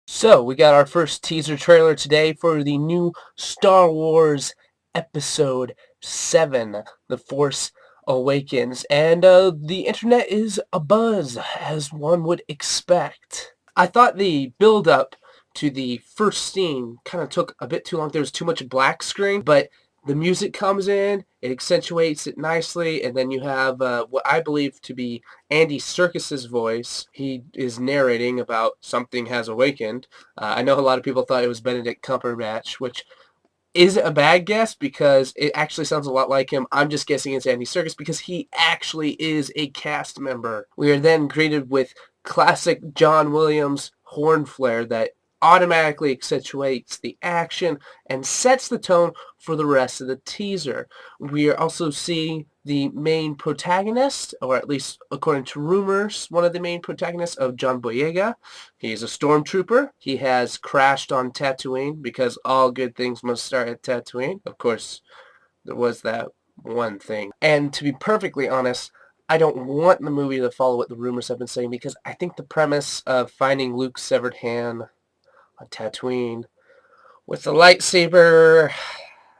So, we got our first teaser trailer today for the new Star Wars Episode 7, The Force Awakens, and the internet is abuzz, as one would expect. I thought the build-up to the first scene kind of took a bit too long. There was too much black screen, but the music comes in, it accentuates it nicely, and then you have what I believe to be Andy Serkis's voice. He is narrating about something has awakened. I know a lot of people thought it was Benedict Cumberbatch, which is a bad guess because it actually sounds a lot like him. I'm just guessing it's Andy Serkis because he actually is a cast member. We are then greeted with classic John Williams horn flare that automatically accentuates the action and sets the tone for the rest of the teaser. We are also seeing the main protagonist, or at least according to rumors, one of the main protagonists of John Boyega. He's a stormtrooper. He has crashed on Tatooine because all good things must start at Tatooine. Of course, there was that one thing. And to be perfectly honest, I don't want the movie to follow what the rumors have been saying because I think the premise of finding Luke's severed hand on Tatooine with the lightsaber,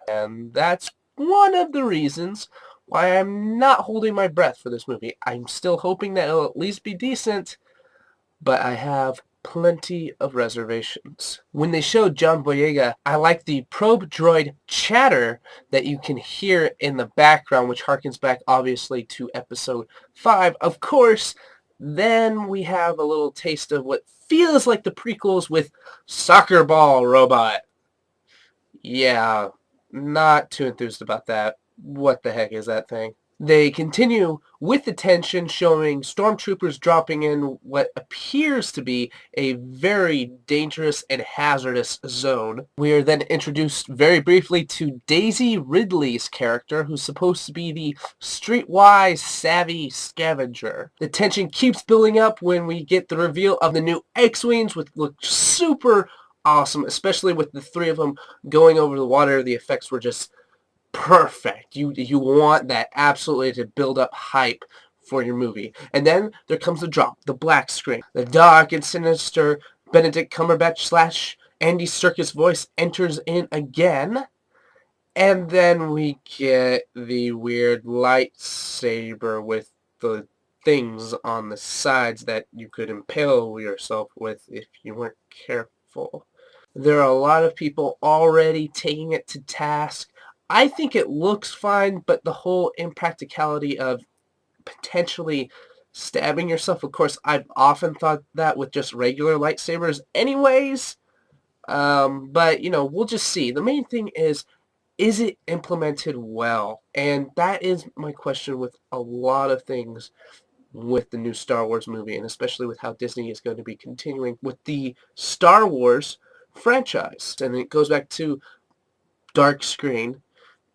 and that's one of the reasons why I'm not holding my breath for this movie. I'm still hoping that it'll at least be decent, but I have plenty of reservations. When they showed John Boyega, I like the probe droid chatter that you can hear in the background, which harkens back obviously to episode 5. Of course, then we have a little taste of what feels like the prequels with Soccer Ball Robot. Yeah, not too enthused about that. What the heck is that thing? They continue with the tension, showing stormtroopers dropping in what appears to be a very dangerous and hazardous zone. We are then introduced very briefly to Daisy Ridley's character, who's supposed to be the streetwise, savvy scavenger. The tension keeps building up when we get the reveal of the new X-Wings, which look super awesome, especially with the three of them going over the water. The effects were just perfect. You want that absolutely to build up hype for your movie. And then there comes the drop, the black screen. The dark and sinister Benedict Cumberbatch slash Andy Serkis voice enters in again. And then we get the weird lightsaber with the things on the sides that you could impale yourself with if you weren't careful. There are a lot of people already taking it to task. I think it looks fine, but the whole impracticality of potentially stabbing yourself, of course, I've often thought that with just regular lightsabers anyways. But, we'll just see. The main thing is it implemented well? And that is my question with a lot of things with the new Star Wars movie, and especially with how Disney is going to be continuing with the Star Wars franchise. And it goes back to dark screen,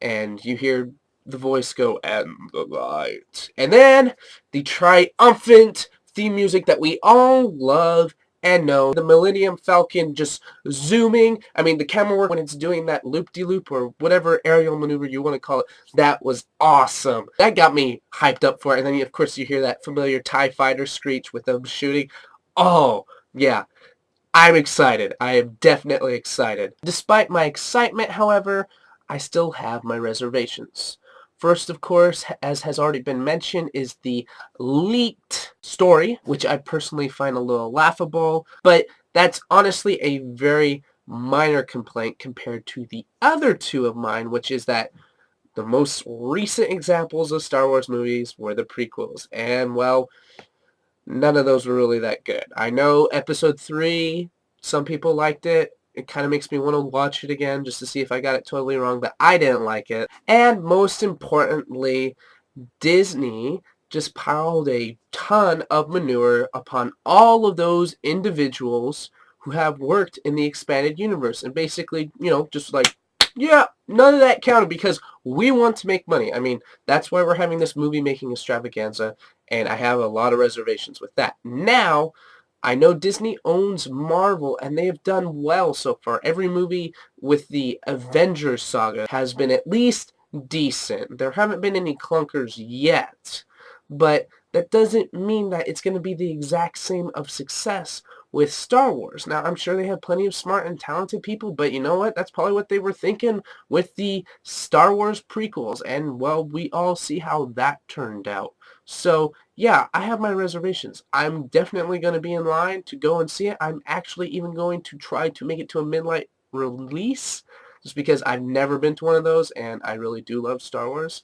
and you hear the voice go, "And the light." And then the triumphant theme music that we all love and know. The Millennium Falcon just zooming. I mean, the camera work when it's doing that loop-de-loop or whatever aerial maneuver you want to call it, that was awesome. That got me hyped up for it. And then, of course, you hear that familiar TIE fighter screech with them shooting. Oh, yeah. I'm excited. I am definitely excited. Despite my excitement, however, I still have my reservations. First, of course, as has already been mentioned, is the leaked story, which I personally find a little laughable, but that's honestly a very minor complaint compared to the other two of mine, which is that the most recent examples of Star Wars movies were the prequels, and, well, none of those were really that good. I know Episode 3, some people liked it. It kind of makes me want to watch it again just to see if I got it totally wrong, but I didn't like it. And most importantly, Disney just piled a ton of manure upon all of those individuals who have worked in the expanded universe. And basically, just like, yeah, none of that counted because we want to make money. I mean, that's why we're having this movie-making extravaganza, and I have a lot of reservations with that. Now, I know Disney owns Marvel, and they have done well so far. Every movie with the Avengers saga has been at least decent. There haven't been any clunkers yet, but that doesn't mean that it's going to be the exact same of success with Star Wars. Now, I'm sure they have plenty of smart and talented people, but you know what? That's probably what they were thinking with the Star Wars prequels, and, well, we all see how that turned out. So, yeah, I have my reservations. I'm definitely going to be in line to go and see it. I'm actually even going to try to make it to a midnight release, just because I've never been to one of those, and I really do love Star Wars.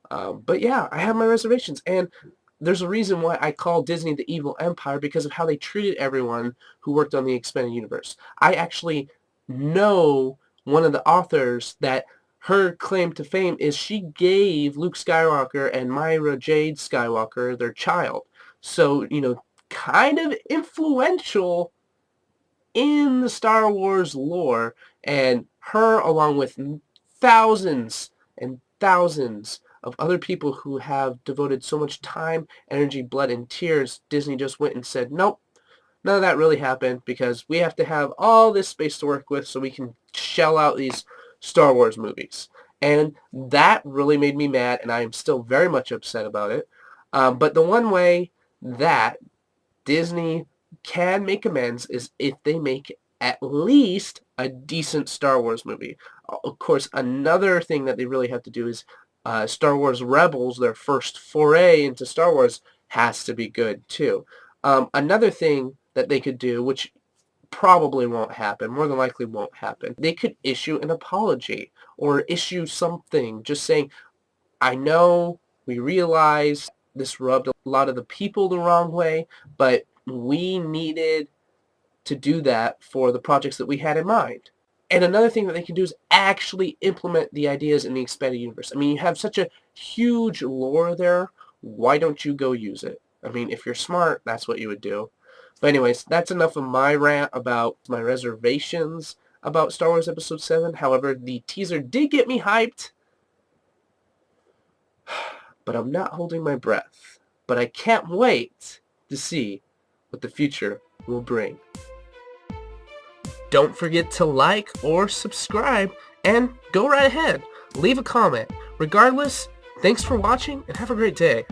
But yeah, I have my reservations, and there's a reason why I call Disney the evil empire, because of how they treated everyone who worked on the expanded universe. I actually know one of the authors that her claim to fame is she gave Luke Skywalker and Myra Jade Skywalker their child. So, kind of influential in the Star Wars lore, and her, along with thousands and thousands of other people who have devoted so much time, energy, blood, and tears, Disney just went and said, nope, none of that really happened, because we have to have all this space to work with so we can shell out these Star Wars movies. And that really made me mad, and I am still very much upset about it. But the one way that Disney can make amends is if they make at least a decent Star Wars movie. Of course, another thing that they really have to do is Star Wars Rebels, their first foray into Star Wars, has to be good too. Another thing that they could do, which probably won't happen, more than likely won't happen, they could issue an apology or issue something just saying, I know, we realize this rubbed a lot of the people the wrong way, but we needed to do that for the projects that we had in mind. And another thing that they can do is actually implement the ideas in the expanded universe. I mean, you have such a huge lore there. Why don't you go use it? I mean, if you're smart, that's what you would do. But anyways, that's enough of my rant about my reservations about Star Wars Episode 7. However, the teaser did get me hyped. But I'm not holding my breath. But I can't wait to see what the future will bring. Don't forget to like or subscribe, and go right ahead. Leave a comment. Regardless, thanks for watching, and have a great day.